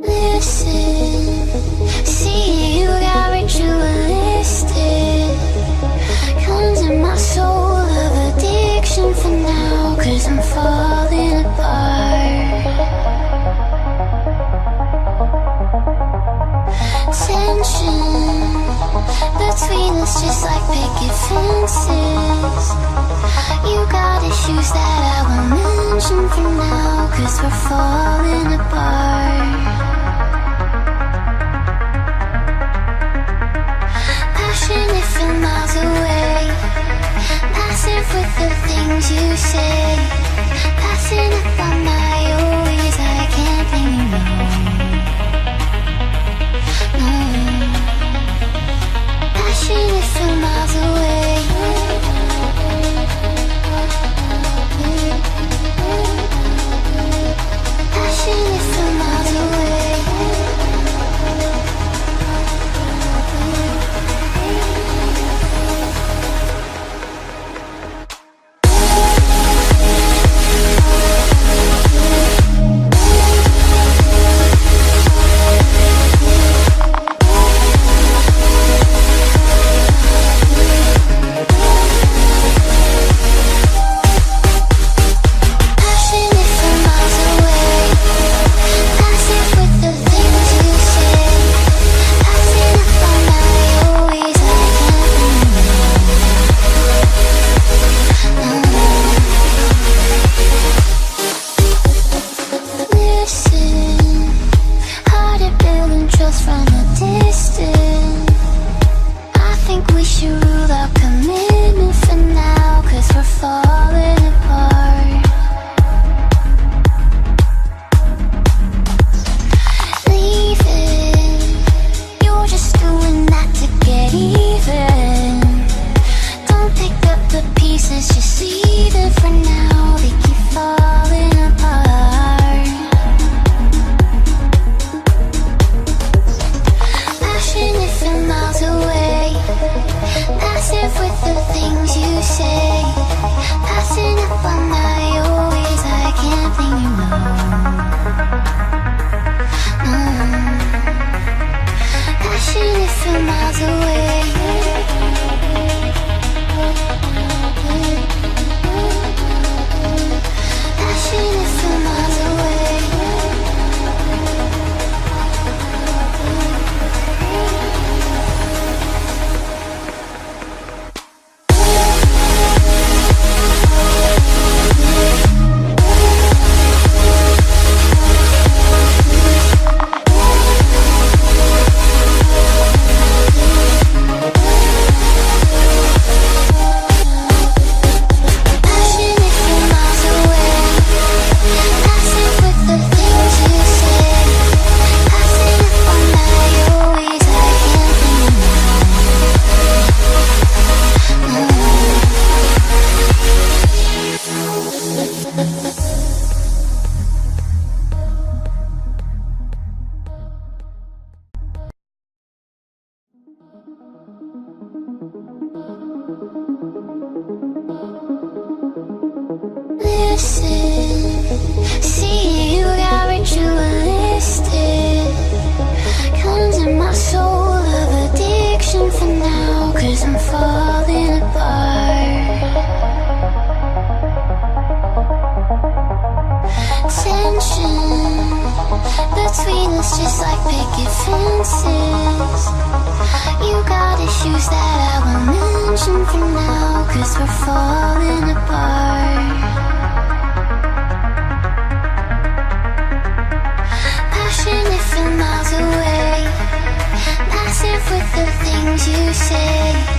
Listen, see you got ritualistic. Comes in my soul of addiction for now, 'cause I'm falling apart. Tension between us just like picket fences. You got issues that I won't mention for now, 'cause we're falling apart. Passionate from miles away, passive with the things you say. Passing up on my always, I can't think no. Passionate from miles away. Passionate from miles away. See you got ritualistic. Comes in my soul of addiction for now, 'cause I'm falling apart. Tension between us just like picket fences. You got issues that I won't mention for now, 'cause we're falling apart. Passionate from miles away, passive with the things you say.